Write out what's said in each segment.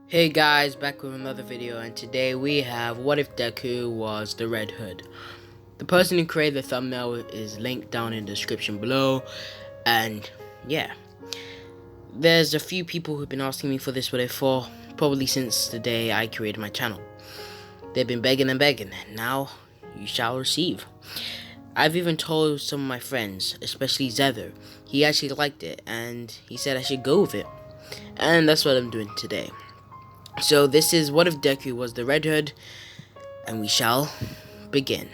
Hey guys, back with another video, and today we have What If Deku Was the Red Hood. The person who created the thumbnail is linked down in the description below, and yeah, there's a few people who've been asking me for this what if for, probably since the day I created my channel. They've been begging and begging, and now you shall receive. I've even told some of my friends, especially Zether. He actually liked it, and he said I should go with it, and that's what I'm doing today. So this is What If Deku Was the Red Hood, and we shall begin.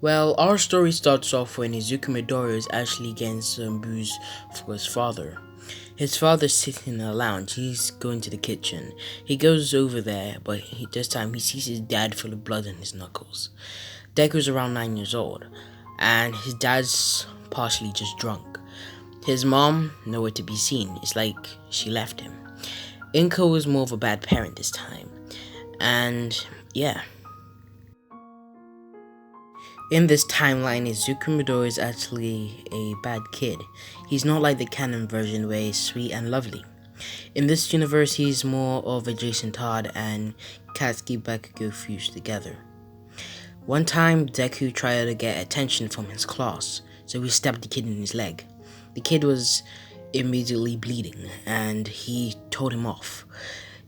Well, our story starts off when Izuku Midori is actually getting some booze for his father. His father's sitting in a lounge. He's going to the kitchen. He goes over there, but this time he sees his dad full of blood on his knuckles. Deku's around 9 years old, and his dad's partially just drunk. His mom, nowhere to be seen. It's like she left him. Inko was more of a bad parent this time. And yeah. In this timeline, Izuku Midori is actually a bad kid. He's not like the canon version where he's sweet and lovely. In this universe, he's more of a Jason Todd and Katsuki Bakugo fused together. One time, Deku tried to get attention from his class, so he stabbed the kid in his leg. The kid was immediately bleeding, and he told him off.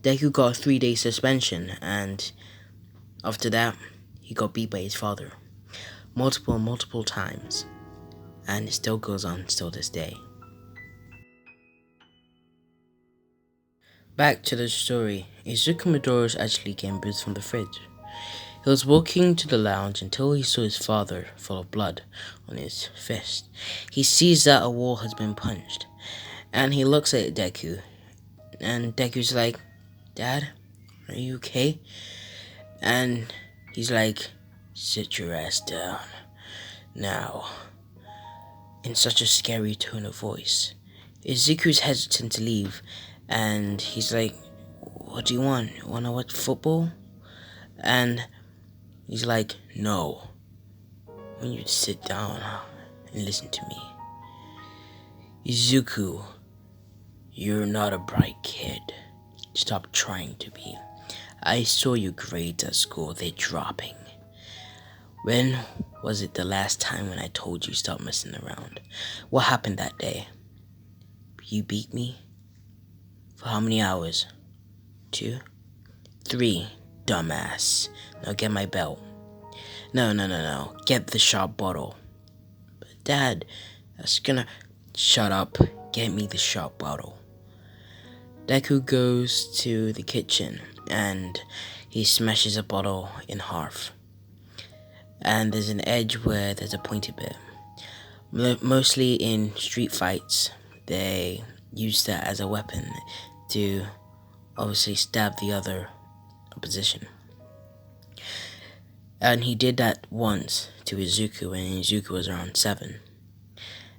Deku got a 3-day suspension, and after that, he got beat by his father. Multiple times. And it still goes on till this day. Back to the story. Izuku Midori was actually getting booze from the fridge. He was walking to the lounge until he saw his father full of blood on his fist. He sees that a wall has been punched, and he looks at Deku, and Deku's like, "Dad, are you okay?" And he's like, "Sit your ass down now," in such a scary tone of voice. Izuku's hesitant to leave, and he's like, "What do you want? You wanna watch football?" And he's like, "No. I want you to sit down and listen to me. Izuku, you're not a bright kid. Stop trying to be. I saw your grades at school, they're dropping. When was it the last time when I told you stop messing around? What happened that day? You beat me? For how many hours? 2? 3? Dumbass. Now get my belt. No. Get the sharp bottle." "But Dad, that's gonna..." "Shut up. Get me the sharp bottle." Deku goes to the kitchen and he smashes a bottle in half. And there's an edge where there's a pointy bit. Mostly in street fights, they use that as a weapon to obviously stab the other opposition. And he did that once to Izuku when Izuku was around 7.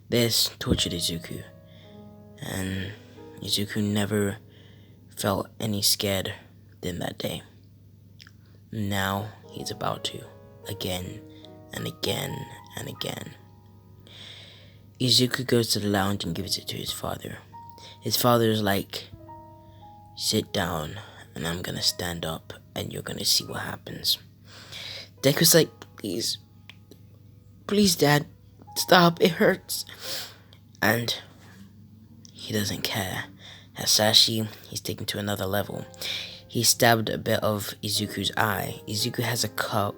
This tortured Izuku, and Izuku never felt any scared than that day. Now he's about to, again and again and again. Izuku goes to the lounge and gives it to his father. His father is like, "Sit down and I'm gonna stand up and you're gonna see what happens." Deku's like, please Dad, stop, it hurts." And he doesn't care. Hasashi, he's taken to another level. He stabbed a bit of Izuku's eye. Izuku has a cut,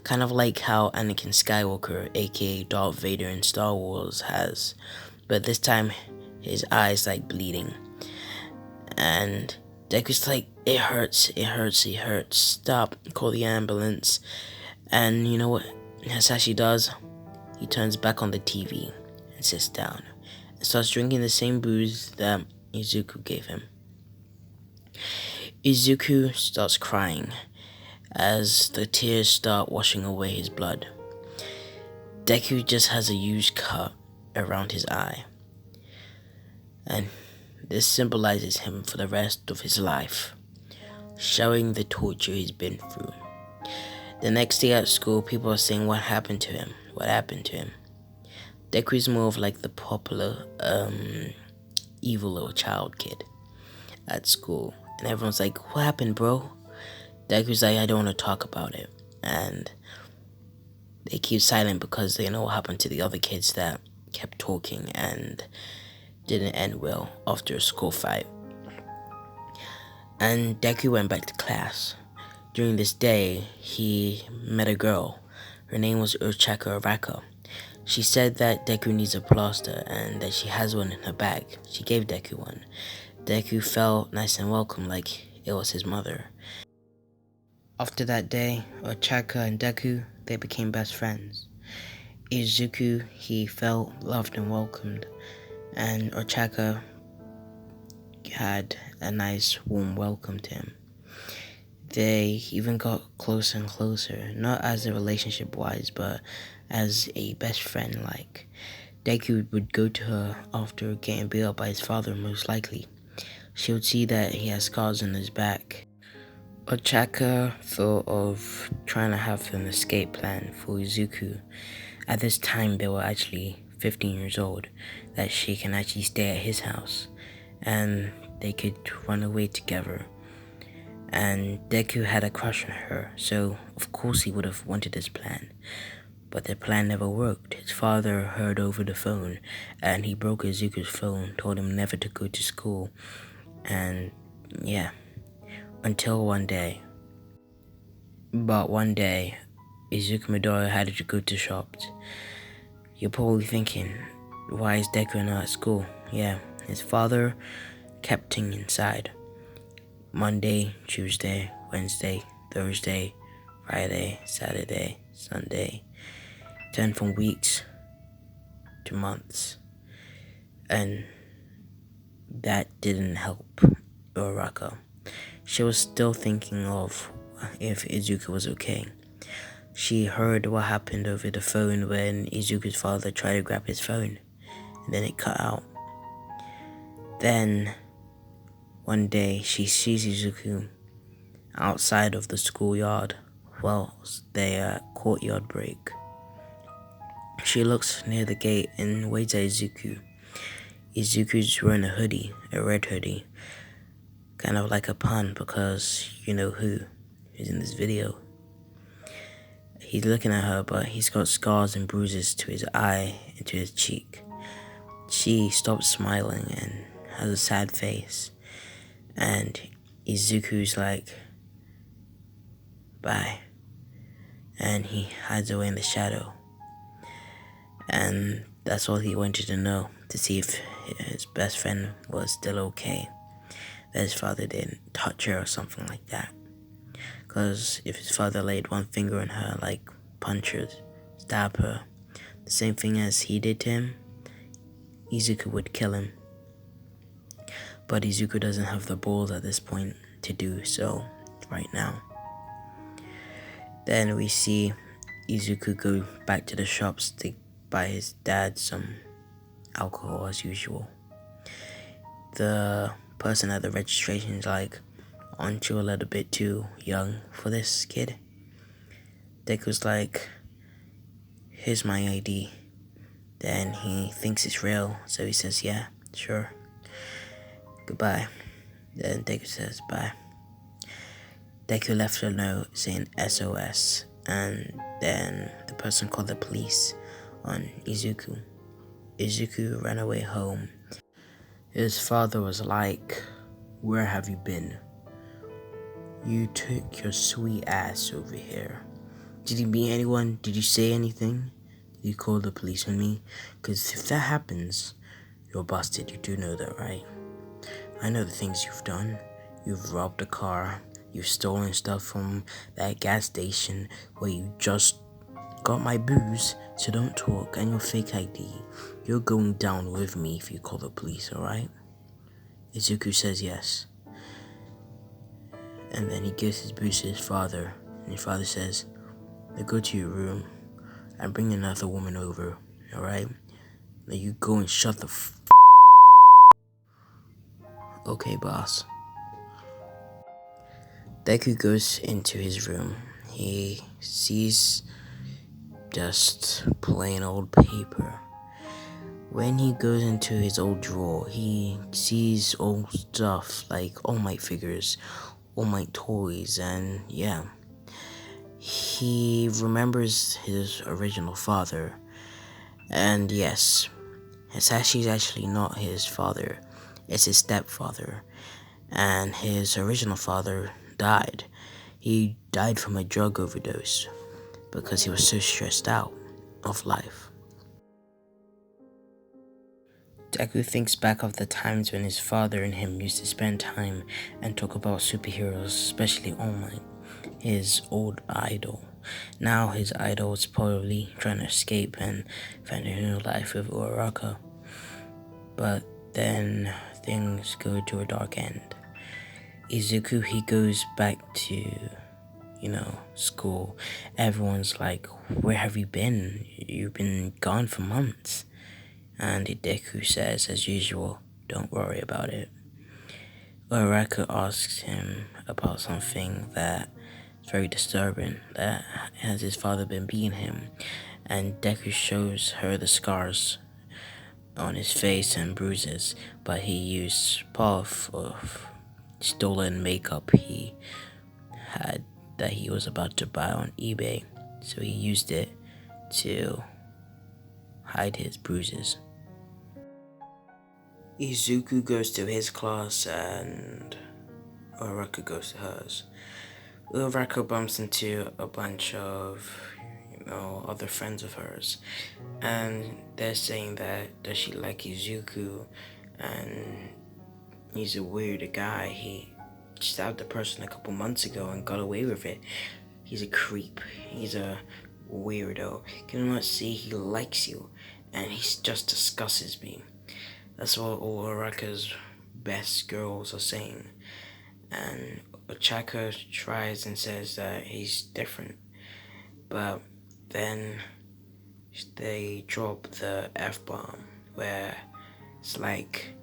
kind of like how Anakin Skywalker, aka Darth Vader in Star Wars, has. But this time, his eye is like bleeding. And Deku's like, it hurts. Stop, call the ambulance." And you know what Hasashi does? He turns back on the TV and sits down and starts drinking the same booze that Izuku gave him. Izuku starts crying as the tears start washing away his blood. Deku just has a huge cut around his eye, and this symbolizes him for the rest of his life, showing the torture he's been through. The next day at school, people are saying what happened to him. Deku is more of like the popular evil little child kid at school. And everyone's like, what happened, bro? Deku's like, I don't want to talk about it. And they keep silent because they know what happened to the other kids that kept talking and didn't end well after a school fight. And Deku went back to class. During this day, he met a girl. Her name was Urchaka Araka. She said that Deku needs a plaster and that she has one in her bag. She gave Deku one. Deku felt nice and welcome like it was his mother. After that day, Urchaka and Deku, they became best friends. Izuku, he felt loved and welcomed, and Urchaka had a nice warm welcome to him. They even got closer and closer, not as a relationship wise, but as a best friend like. Deku would go to her after getting beat up by his father, most likely. She would see that he has scars on his back. Ochaka thought of trying to have an escape plan for Izuku. At this time, they were actually 15 years old, that she can actually stay at his house, and they could run away together. And Deku had a crush on her, so of course he would have wanted this plan. But the plan never worked. His father heard over the phone, and he broke Izuku's phone, told him never to go to school, and yeah, until one day. But one day, Izuku Midori had to go to shops. You're probably thinking, why is Deku not at school? Yeah, his father kept him inside. Monday, Tuesday, Wednesday, Thursday, Friday, Saturday, Sunday. Turned from weeks to months. And that didn't help Uraka. She was still thinking of if Izuku was okay. She heard what happened over the phone when Izuku's father tried to grab his phone, and then it cut out. Then, one day, she sees Izuku outside of the schoolyard whilst they are at courtyard break. She looks near the gate and waits at Izuku. Izuku's wearing a hoodie, a red hoodie, kind of like a pun because you know who is in this video. He's looking at her, but he's got scars and bruises to his eye and to his cheek. She stops smiling and has a sad face. And Izuku's like, bye. And he hides away in the shadow. And that's all he wanted to know, to see if his best friend was still okay. That his father didn't touch her or something like that. Because if his father laid one finger on her, like punch her, stab her, the same thing as he did to him, Izuku would kill him. But Izuku doesn't have the balls at this point to do so right now. Then we see Izuku go back to the shops to buy his dad some alcohol as usual. The person at the registration is like, aren't you a little bit too young for this, kid? Deku's like, here's my ID. Then he thinks it's real, so he says, yeah, sure. Goodbye. Then Deku says, bye. Deku left a note saying SOS, and then the person called the police on Izuku. Izuku ran away home. His father was like, where have you been? You took your sweet ass over here. Did you meet anyone? Did you say anything? Did you call the police on me? Because if that happens, you're busted. You do know that, right? I know the things you've done. You've robbed a car. You've stolen stuff from that gas station where you just got my booze, so don't talk, and your fake ID. You're going down with me if you call the police, alright? Izuku says yes. And then he gives his booze to his father, and his father says, now go to your room and bring another woman over, alright? Now you go and shut the Okay, boss. Deku goes into his room. He sees just plain old paper. When he goes into his old drawer, he sees old stuff like All Might figures, All Might toys, and yeah. He remembers his original father, and yes, Hisashi's actually not his father, it's his stepfather, and his original father died. He died from a drug overdose because he was so stressed out of life. Deku thinks back of the times when his father and him used to spend time and talk about superheroes, especially All Might, his old idol. Now his idol is probably trying to escape and find a new life with Uraraka. But then things go to a dark end. Izuku, he goes back to, school. Everyone's like, where have you been? You've been gone for months. And Deku says, as usual, don't worry about it. Uraraka asks him about something that is very disturbing, that has his father been beating him, and Deku shows her the scars on his face and bruises, but he used part of stolen makeup he had that he was about to buy on eBay, so he used it to hide his bruises. Izuku goes to his class and Uraraka goes to hers. Uraraka bumps into a bunch of, other friends of hers, and they're saying that does she like Izuku, and he's a weird guy. He stabbed a person a couple months ago and got away with it. He's a creep. He's a weirdo. Can you not see he likes you, and he just disgusts me. That's what all Uraraka's best girls are saying. And Ochaka tries and says that he's different. But then they drop the F-bomb where it's like,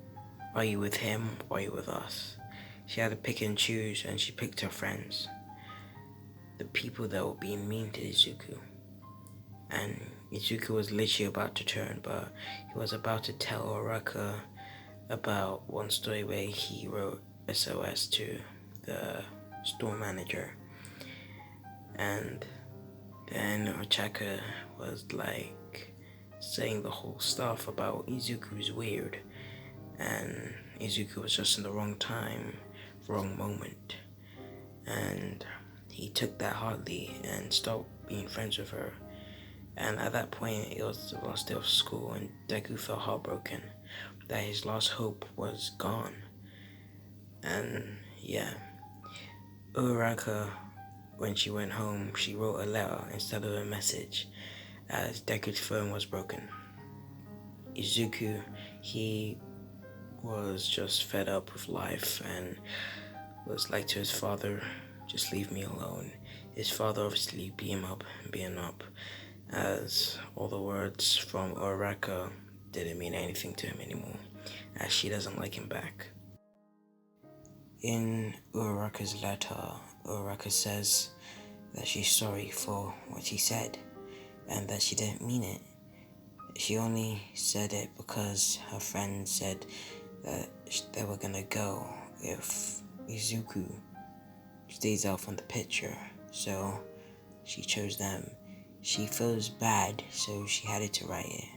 are you with him or are you with us? She had to pick and choose, and she picked her friends. The people that were being mean to Izuku. And Izuku was literally about to turn, but he was about to tell Uraraka about one story where he wrote SOS to the store manager. And then Ochaka was like saying the whole stuff about Izuku is weird, and Izuku was just in the wrong time, wrong moment, and he took that hardly and stopped being friends with her. And at that point, it was the last day of school, and Deku felt heartbroken that his last hope was gone. And yeah, Uraraka, when she went home, she wrote a letter instead of a message, as Deku's phone was broken. Izuku, he was just fed up with life and was like to his father, just leave me alone. His father obviously beat him up, as all the words from Uraraka didn't mean anything to him anymore, as she doesn't like him back. In Uraraka's letter, Uraraka says that she's sorry for what she said and that she didn't mean it. She only said it because her friend said that they were gonna go if Izuku stays out from the picture, so she chose them. She feels bad, so she had to write it,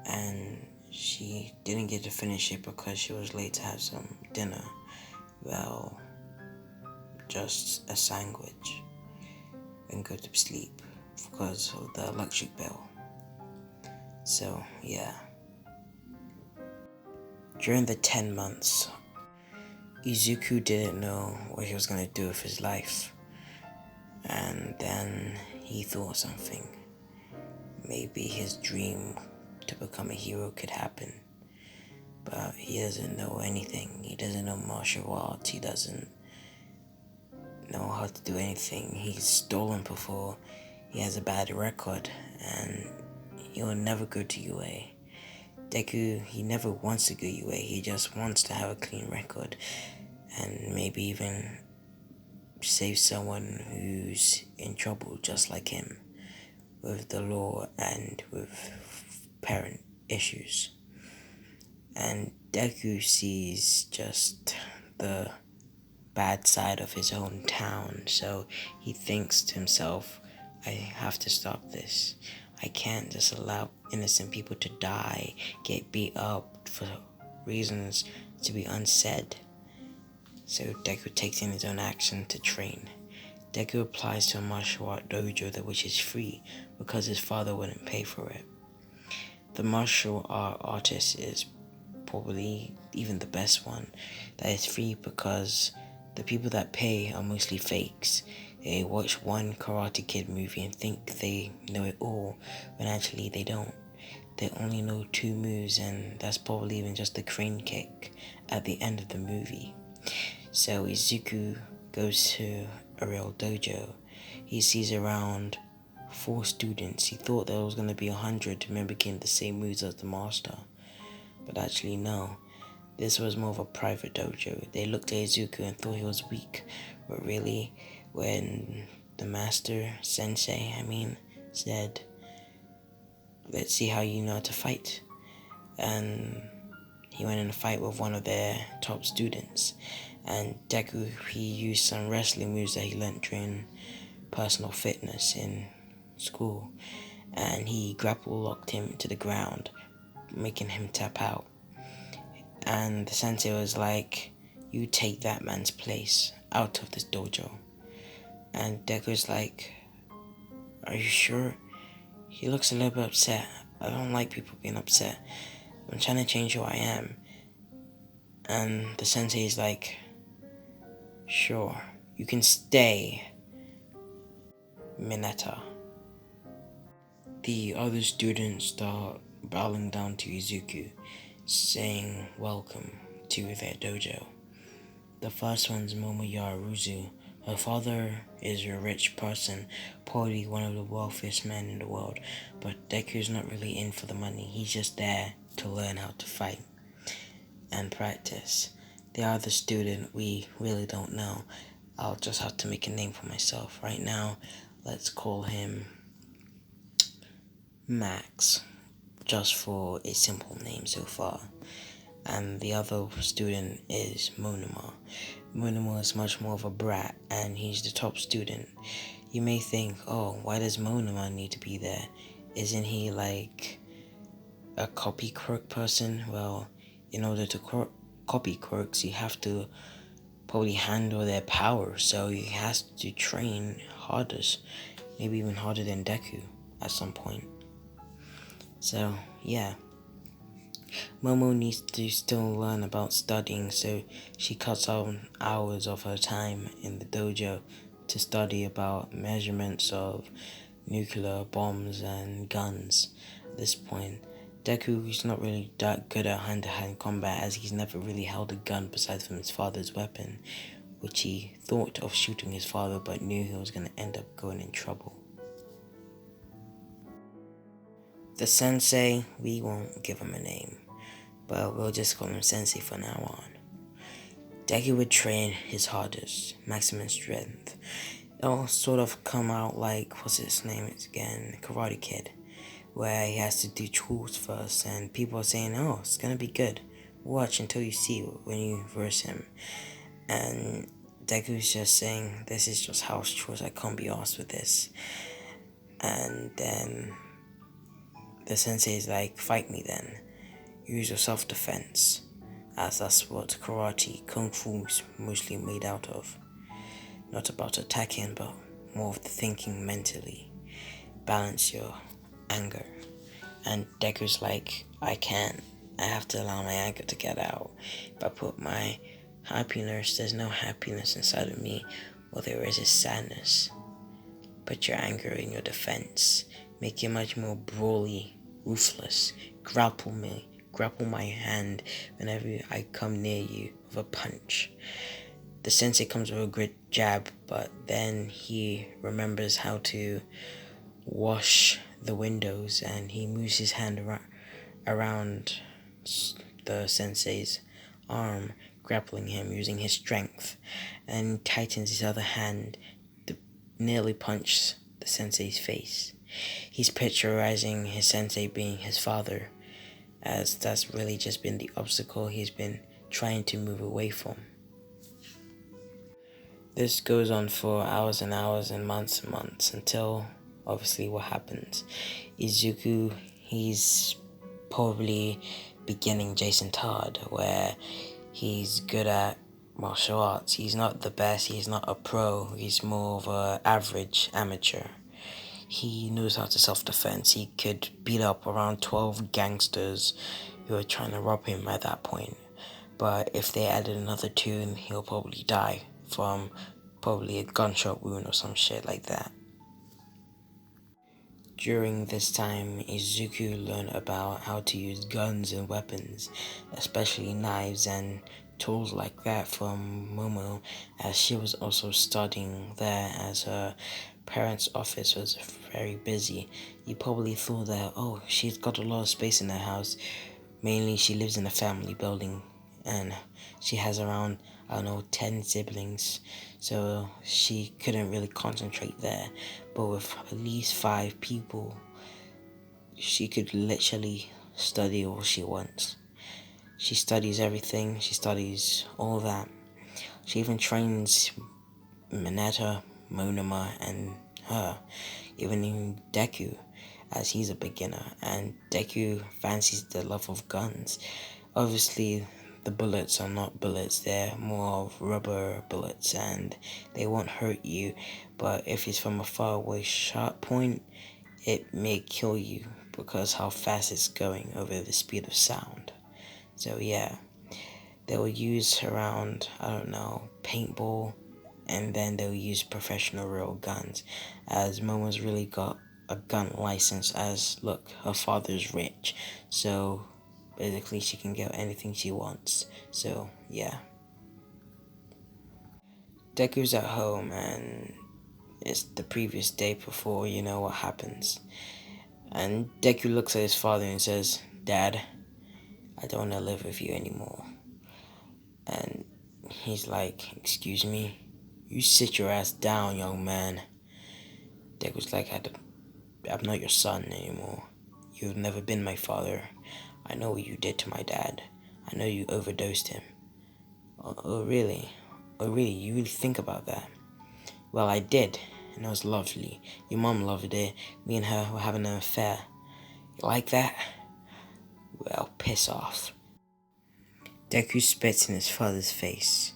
and she didn't get to finish it because she was late to have some dinner. Well, just a sandwich and go to sleep because of the electric bill. So yeah, during the 10 months, Izuku didn't know what he was going to do with his life, and then he thought something. Maybe his dream to become a hero could happen, but he doesn't know anything. He doesn't know martial arts. He doesn't know how to do anything. He's stolen before. He has a bad record, and he will never go to UA. Deku, he never wants to go UA. He just wants to have a clean record, and maybe even save someone who's in trouble just like him, with the law and with parent issues. And Deku sees just the bad side of his own town, so he thinks to himself, I have to stop this. I can't just allow innocent people to die, get beat up for reasons to be unsaid. So Deku takes in his own action to train. Deku applies to a martial art dojo which is free because his father wouldn't pay for it. The martial art artist is probably even the best one that is free because the people that pay are mostly fakes. They watch one Karate Kid movie and think they know it all, when actually they don't. They only know 2 moves, and that's probably even just the crane kick at the end of the movie. So Izuku goes to a real dojo. He sees around 4 students. He thought there was going to be 100 mimicking the same moves as the master. But actually no, this was more of a private dojo. They looked at Izuku and thought he was weak, but really, when the master, sensei, said, let's see how you know how to fight, and he went in a fight with one of their top students, and Deku, he used some wrestling moves that he learned during personal fitness in school, and he grapple locked him to the ground, making him tap out. And the sensei was like, you take that man's place out of this dojo. And Deku's like, are you sure? He looks a little bit upset. I don't like people being upset. I'm trying to change who I am. And the sensei is like, sure, you can stay, Mineta. The other students start bowing down to Izuku, saying welcome to their dojo. The first one's Momoya Aruzu. Her father is a rich person, probably one of the wealthiest men in the world, but Deku's not really in for the money. He's just there to learn how to fight and practice. The other student, we really don't know. I'll just have to make a name for myself. Right now, let's call him Max, just for a simple name so far. And the other student is Monoma. Monoma is much more of a brat, and he's the top student. You may think, oh, why does Monoma need to be there? Isn't he like a copy quirk person? Well, in order to copy quirks, you have to probably handle their power, so he has to train hardest, maybe even harder than Deku at some point. So, yeah. Momo needs to still learn about studying, so she cuts out hours of her time in the dojo to study about measurements of nuclear bombs and guns. At this point, Deku is not really that good at hand-to-hand combat, as he's never really held a gun besides from his father's weapon, which he thought of shooting his father but knew he was going to end up going in trouble. The sensei, we won't give him a name, but we'll just call him Sensei for now on. Deku would train his hardest, maximum strength. It'll sort of come out like, what's his name again, Karate Kid, where he has to do tools first, and people are saying, oh, it's gonna be good. Watch until you see when you verse him. And Deku's just saying, this is just house chores, I can't be arsed with this. And then the sensei is like, fight me then. Use your self-defense, as that's what karate, kung fu is mostly made out of. Not about attacking, but more of the thinking mentally. Balance your anger. And Deku's like, I can't. I have to allow my anger to get out. If I put my happiness, there's no happiness inside of me. What there is sadness. Put your anger in your defense. Make it much more brawly, ruthless. Grapple me. Grapple my hand whenever I come near you with a punch. The sensei comes with a great jab, but then he remembers how to wash the windows, and he moves his hand around the sensei's arm, grappling him using his strength, and tightens his other hand to nearly punch the sensei's face. He's picturizing his sensei being his father, as that's really just been the obstacle he's been trying to move away from. This goes on for hours and hours and months until obviously what happens. Izuku, he's probably beginning Jason Todd, where he's good at martial arts. He's not the best, he's not a pro, he's more of an average amateur. He knows how to self-defense. He could beat up around 12 gangsters who are trying to rob him at that point. But if they added another two, he'll probably die from probably a gunshot wound or some shit like that. During this time, Izuku learned about how to use guns and weapons, especially knives and tools like that from Momo, as she was also studying there as her parents' office was very busy. You probably thought that, oh, she's got a lot of space in her house. Mainly she lives in a family building and she has around, I don't know, 10 siblings, so she couldn't really concentrate there. But with at least 5 people, she could literally study all she wants. She studies everything, she studies all that. She even trains Mineta, Monoma, and her, even Deku, as he's a beginner, and Deku fancies the love of guns. Obviously, the bullets are not bullets, they're more of rubber bullets, and they won't hurt you, but if it's from a far away shot point, it may kill you, because how fast it's going over the speed of sound. So yeah, they will use around, I don't know, paintball, and then they'll use professional real guns, as Momo's really got a gun license, as look, her father's rich, so basically she can get anything she wants. So yeah, Deku's at home and it's the previous day before you know what happens, and Deku looks at his father and says, "Dad, I don't want to live with you anymore." And he's like, "Excuse me? You sit your ass down, young man." Deku's like, "I'm not your son anymore. You've never been my father. I know what you did to my dad. I know you overdosed him." Oh really? Oh really? You really think about that? Well, I did, and it was lovely. Your mom loved it. Me and her were having an affair. You like that? Well, piss off. Deku spits in his father's face.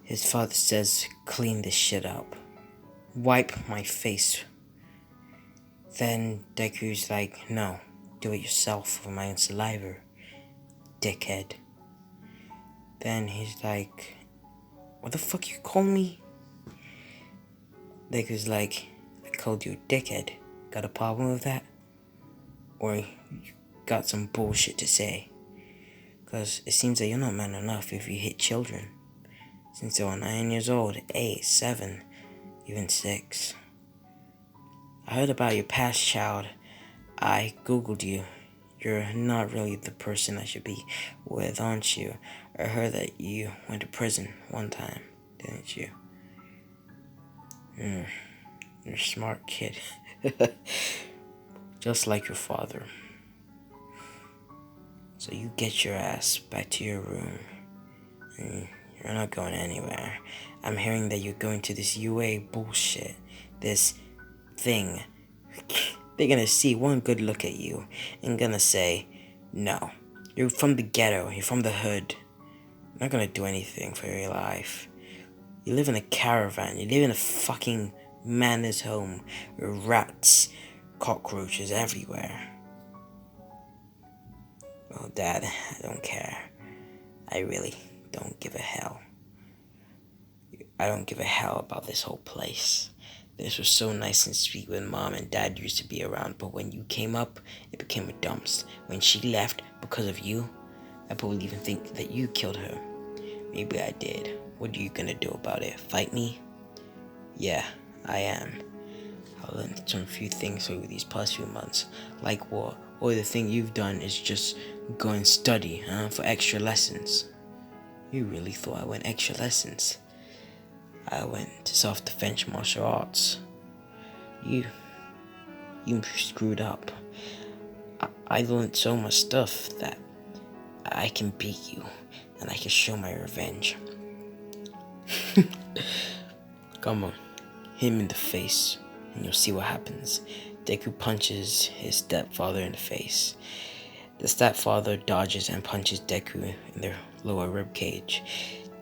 His father says, "Clean this shit up. Wipe my face." Then Deku's like, "No, do it yourself with my own saliva, dickhead." Then he's like, "What the fuck you call me?" Deku's like, "I called you a dickhead. Got a problem with that? Or you got some bullshit to say? Cause it seems that you're not man enough if you hit children. Since they were 9 years old, 8, 7, even 6. I heard about your past, child. I googled you. You're not really the person I should be with, aren't you? I heard that you went to prison one time, didn't you?" You're a smart kid. Just like your father. So you get your ass back to your room. You're not going anywhere. I'm hearing that you're going to this UA bullshit. This thing. They're gonna see one good look at you and gonna say, "No, you're from the ghetto, you're from the hood. You're not gonna do anything for your life. You live in a caravan, you live in a fucking man's home with rats, cockroaches everywhere." Well, Dad, I don't care. I really don't give a hell. I don't give a hell about this whole place. This was so nice and sweet when Mom and Dad used to be around, but when you came up, it became a dumps. When she left because of you, I probably even think that you killed her. Maybe I did. What are you gonna do about it? Fight me? Yeah, I am. I learned some few things over these past few months. Like what? Or the thing you've done is just go and study, for extra lessons. You really thought I went extra lessons? I went to self-defense martial arts. You screwed up. I learned so much stuff that I can beat you and I can show my revenge. Come on, hit him in the face and you'll see what happens. Deku punches his stepfather in the face. The stepfather dodges and punches Deku in the lower rib cage.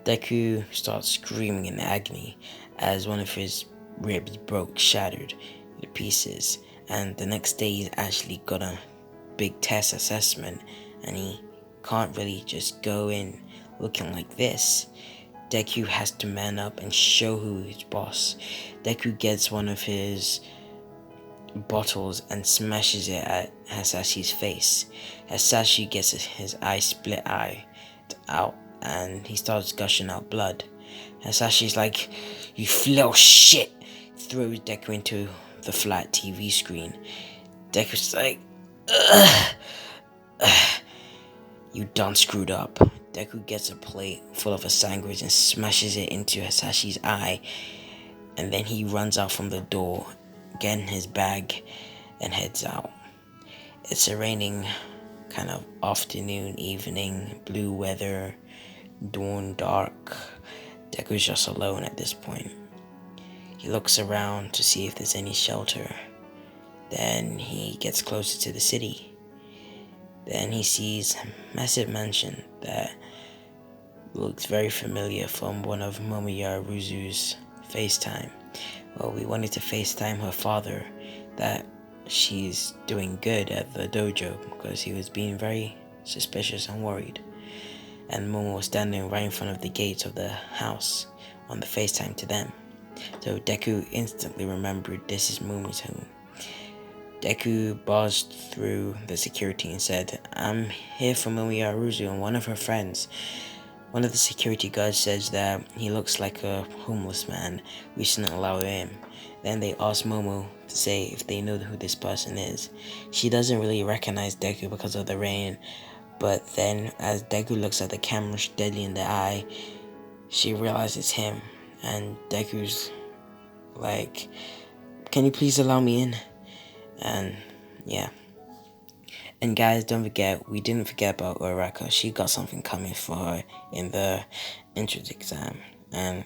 Deku starts screaming in agony as one of his ribs shattered to pieces, and the next day he's actually got a big test assessment and he can't really just go in looking like this. Deku has to man up and show who his boss. Deku gets one of his bottles and smashes it at Hasashi's face. Hasashi gets his eye split out and he starts gushing out blood. Hasashi's like, "You little shit!" Throws Deku into the flat TV screen. Deku's like, "Ugh, you done screwed up." Deku gets a plate full of a sandwich and smashes it into Hasashi's eye, and then he runs out from the door, getting his bag, and heads out. It's a raining kind of afternoon, evening, blue weather, dawn dark. Deku's just alone at this point. He looks around to see if there's any shelter. Then he gets closer to the city. Then he sees a massive mansion that looks very familiar from one of Momoyaruzu's FaceTime. Well, we wanted to FaceTime her father that she's doing good at the dojo because he was being very suspicious and worried. And Momo was standing right in front of the gates of the house on the FaceTime to them. So Deku instantly remembered this is Momo's home. Deku buzzed through the security and said, "I'm here for Momoyaruzu and one of her friends." One of the security guards says that he looks like a homeless man. We shouldn't allow him. Then they ask Momo to say if they know who this person is. She doesn't really recognize Deku because of the rain, but then as Deku looks at the camera steadily in the eye, she realizes him, and Deku's like, "Can you please allow me in?" And yeah. And guys, don't forget, we didn't forget about Uraraka. She got something coming for her in the entrance exam, and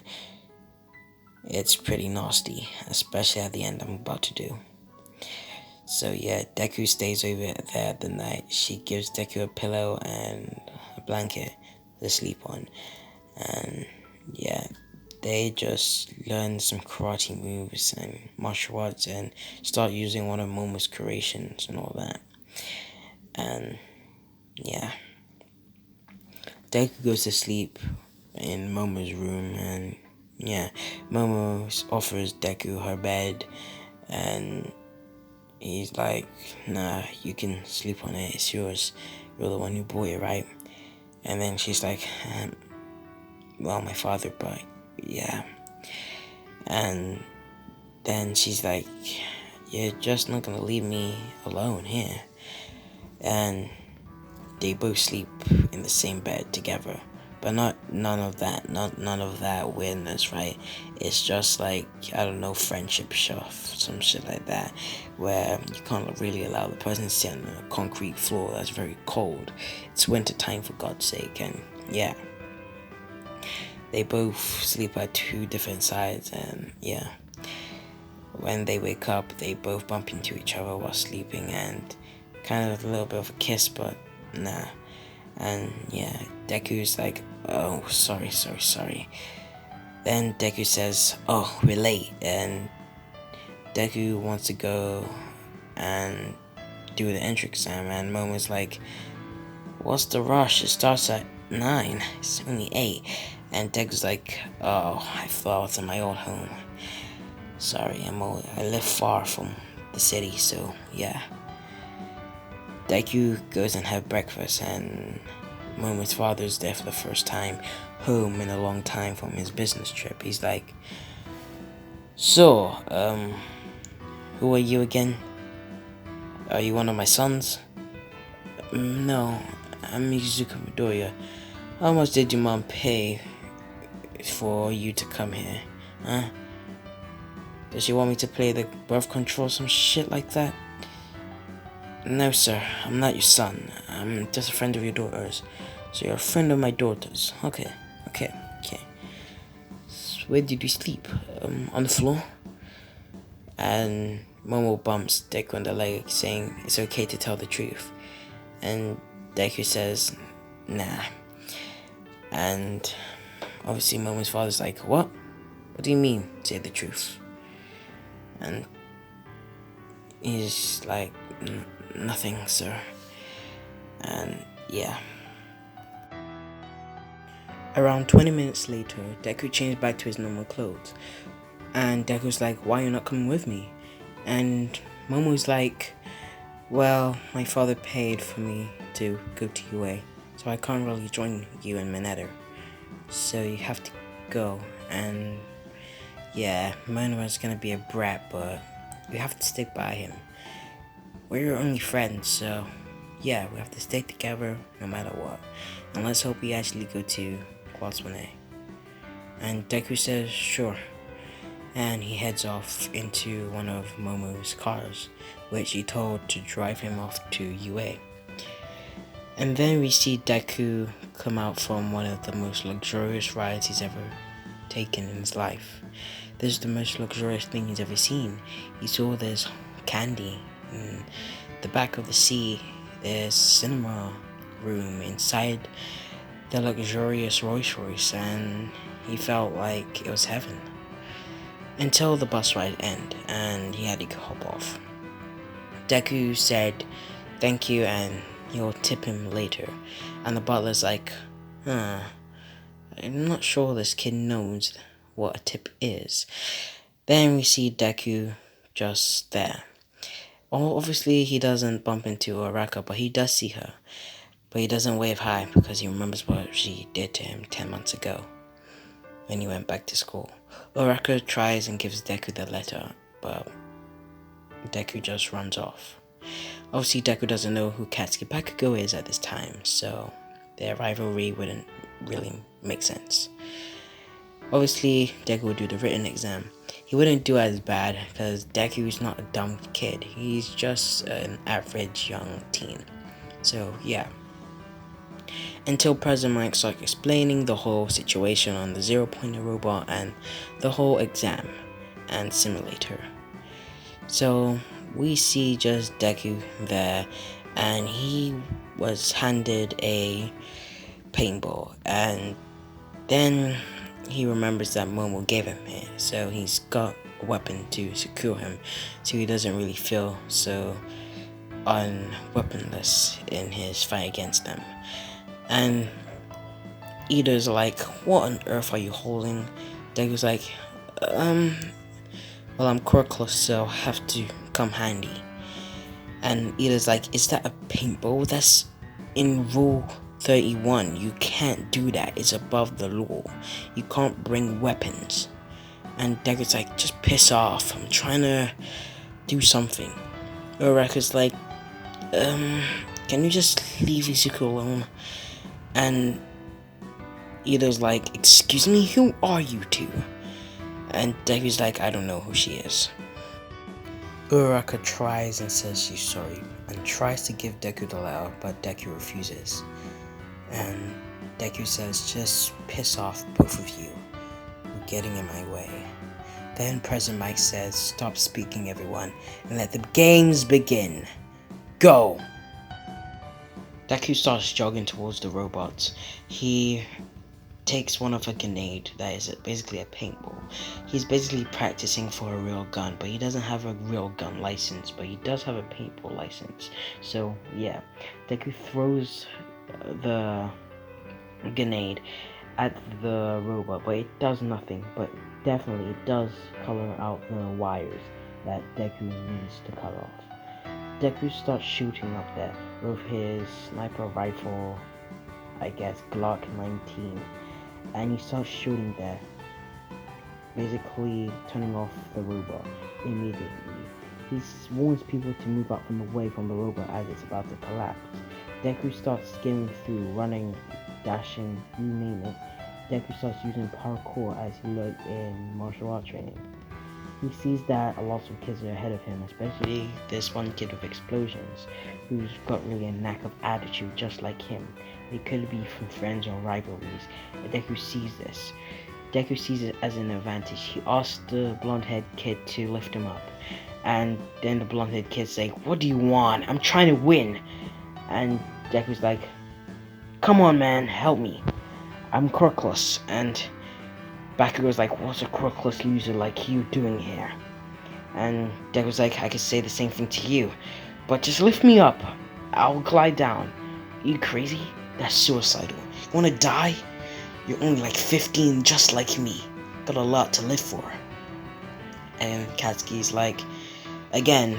it's pretty nasty, especially at the end I'm about to do. So yeah, Deku stays over there the night. She gives Deku a pillow and a blanket to sleep on, and yeah, they just learn some karate moves and martial arts and start using one of Momo's creations and all that. And yeah, Deku goes to sleep in Momo's room, and yeah, Momo offers Deku her bed, and he's like, "Nah, you can sleep on it, it's yours, you're the one who bought it, right?" And then she's like, "Well, my father, but yeah." And then she's like, "You're just not gonna leave me alone here." And they both sleep in the same bed together, but none of that weirdness, right? It's just like, I don't know, friendship stuff, some shit like that, where you can't really allow the person to sit on a concrete floor that's very cold. It's winter time, for God's sake. And yeah, they both sleep at two different sides, and yeah, when they wake up, they both bump into each other while sleeping, and kind of a little bit of a kiss, but nah. And yeah, Deku's like, "Oh, sorry." Then Deku says, "Oh, we're late," and Deku wants to go and do the entrance exam, and Momo's like, "What's the rush? It starts at 9, it's only 8. And Deku's like, "Oh, I thought I was in my old home. Sorry, I live far from the city, so yeah." Deku goes and have breakfast, and Momo's father's there for the first time home in a long time from his business trip. He's like, "So, who are you again? Are you one of my sons?" "No, I'm Mizuka Midoriya. How much did your mom pay for you to come here? Huh? Does she want me to play the birth control, some shit like that?" No, sir, I'm not your son. I'm just a friend of your daughter's. So you're a friend of my daughter's. Okay, okay, okay. So where did you sleep? On the floor? And Momo bumps Deku on the leg, saying it's okay to tell the truth. And Deku says, nah. And obviously Momo's father's like, what? What do you mean, say the truth? And he's like, nothing, sir. And yeah. Around 20 minutes later, Deku changed back to his normal clothes. And Deku's like, why are you not coming with me? And Momo's like, well, my father paid for me to go to UA, so I can't really join you in Mineta. So you have to go. And yeah, Mono's gonna be a brat, but we have to stick by him. We're your only friends, so yeah, we have to stay together no matter what. And let's hope we actually go to Class 1A. And Deku says, sure. And he heads off into one of Momo's cars, which he told to drive him off to UA. And then we see Deku come out from one of the most luxurious rides he's ever taken in his life. This is the most luxurious thing he's ever seen. He saw there's candy in the back of the sea. There's cinema room inside the luxurious Rolls Royce, and he felt like it was heaven. Until the bus ride ended and he had to hop off. Deku said thank you and he'll tip him later. And the butler's like, I'm not sure this kid knows what a tip is. Then we see Deku just there. Well, obviously he doesn't bump into Araka, but he does see her. But he doesn't wave hi because he remembers what she did to him 10 months ago when he went back to school. Araka tries and gives Deku the letter, but Deku just runs off. Obviously, Deku doesn't know who Katsuki Bakugo is at this time, so their rivalry wouldn't really make sense. Obviously, Deku would do the written exam. He wouldn't do as bad because Deku's not a dumb kid. He's just an average young teen. So, yeah. Until President Mike starts explaining the whole situation on the zero-pointer robot and the whole exam and simulator. So we see just Deku there, and he was handed a paintball, and then he remembers that Momo gave him it, so he's got a weapon to secure him, so he doesn't really feel so unweaponless in his fight against them. And Ida's like, what on earth are you holding? Deku's like, well, I'm quirkless, so I have to come handy. And Ida's like, is that a paintball? That's in rule 31. You can't do that. It's above the law. You can't bring weapons. And Deku's like, just piss off. I'm trying to do something. Uraraka's like, can you just leave Izuku alone? And Ida's like, excuse me, who are you two? And Deku's like, I don't know who she is. Uraraka tries and says she's sorry, and tries to give Deku the letter, but Deku refuses. And Deku says, just piss off, both of you. You're getting in my way. Then President Mike says, stop speaking everyone, and let the games begin. Go! Deku starts jogging towards the robots. He takes one of a grenade that is basically a paintball. He's basically practicing for a real gun, but he doesn't have a real gun license, but he does have a paintball license. So yeah, Deku throws the grenade at the robot, but it does nothing, but definitely it does color out the wires that Deku needs to cut off. Deku starts shooting up there with his sniper rifle, I guess Glock 19, and he starts shooting there, basically turning off the robot immediately. He warns people to move up from away from the robot as it's about to collapse. Deku starts skimming through, running, dashing, you name it. Deku starts using parkour as he learned in martial art training. He sees that a lot of kids are ahead of him, especially this one kid with explosions, who's got really a knack of attitude just like him. They could be from friends or rivalries. And Deku sees this. Deku sees it as an advantage. He asks the blonde-haired kid to lift him up. And then the blonde-haired kid's like, "What do you want? I'm trying to win." And Deku's like, "Come on, man, help me. I'm crookless." And Bakugo's like, "What's a crookless loser like you doing here?" And Deku's like, "I could say the same thing to you, but just lift me up. I'll glide down." "You crazy? That's suicidal. You wanna die? You're only like 15, just like me. Got a lot to live for." And Katsuki's like, "Again,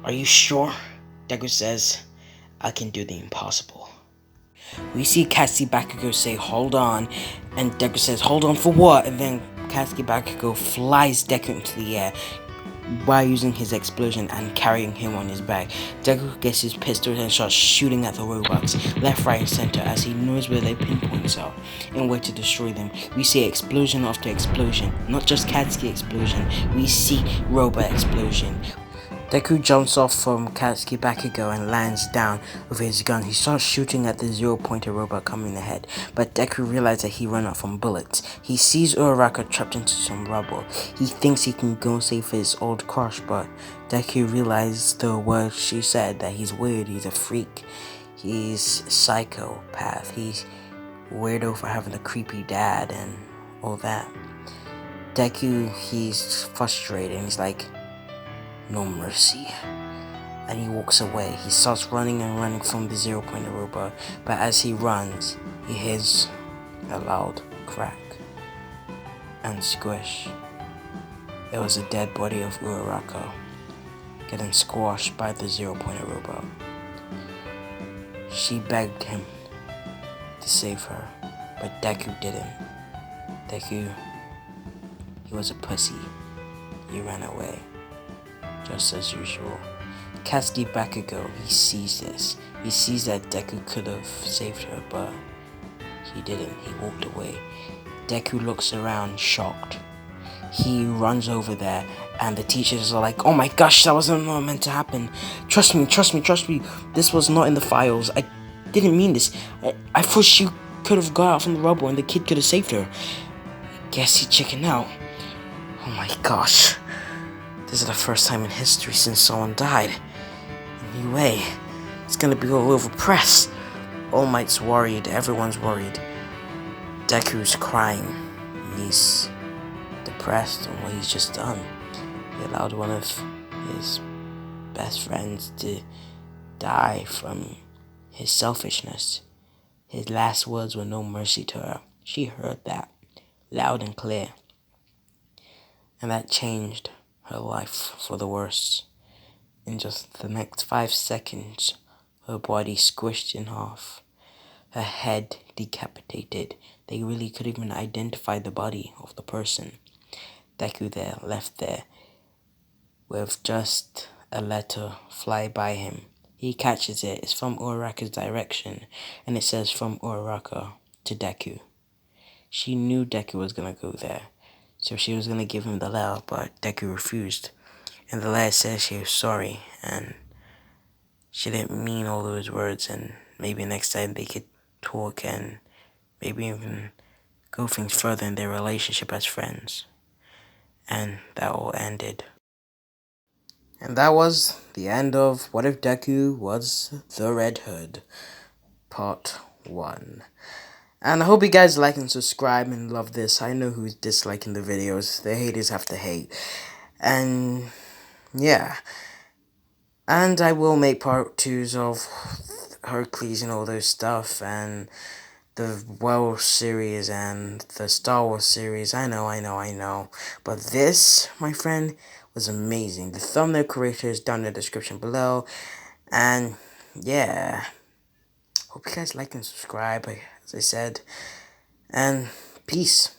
are you sure?" Deku says, "I can do the impossible." We see Katsuki Bakugo say, "Hold on," and Deku says, "Hold on for what?" And then Katsuki Bakugo flies Deku into the air by using his explosion and carrying him on his back. Deku gets his pistol and starts shooting at the robots, left, right, and center, as he knows where their pinpoints are and where to destroy them. We see explosion after explosion, not just Katsuki explosion, we see robot explosion. Deku jumps off from Katsuki Bakugo and lands down with his gun. He starts shooting at the zero-pointer robot coming ahead, but Deku realizes that he ran out from bullets. He sees Uraraka trapped into some rubble. He thinks he can go save his old crush, but Deku realizes the words she said, that he's weird, he's a freak, he's a psychopath, he's weirdo for having a creepy dad and all that. Deku, he's frustrated and he's like, "No mercy." And he walks away. He starts running and running from the zero-pointer robot, but as he runs, he hears a loud crack and squish. It was a dead body of Uraraka getting squashed by the zero-pointer robot. She begged him to save her, but Deku didn't. Deku, he was a pussy. He ran away, just as usual. Katsuki Bakugo, he sees this. He sees that Deku could have saved her, but he didn't. He walked away. Deku looks around, shocked. He runs over there, and the teachers are like, "Oh my gosh, that wasn't meant to happen. Trust me, trust me, trust me. This was not in the files. I didn't mean this. I thought she could have got out from the rubble and the kid could have saved her." Guess he chickened out. Oh my gosh. This is the first time in history since someone died. Anyway, it's gonna be all over press. All Might's worried, everyone's worried. Deku's crying. He's depressed on what he's just done. He allowed one of his best friends to die from his selfishness. His last words were no mercy to her. She heard that loud and clear. And that changed her life for the worse. In just the next 5 seconds, her body squished in half, her head decapitated. They really couldn't even identify the body of the person. Deku there, left there, with just a letter fly by him. He catches it. It's from Uraraka's direction, and it says, "From Uraraka to Deku." She knew Deku was gonna go there, so she was gonna give him the letter, but Deku refused. And the letter says she was sorry, and she didn't mean all those words, and maybe next time they could talk and maybe even go things further in their relationship as friends. And that all ended. And that was the end of What If Deku Was the Red Hood, Part 1. And I hope you guys like and subscribe and love this. I know who's disliking the videos. The haters have to hate. And yeah. And I will make part 2s of Hercules and all those stuff, and the World series and the Star Wars series. I know. But this, my friend, was amazing. The thumbnail creator is down in the description below. And yeah, hope you guys like and subscribe, as I said. And peace.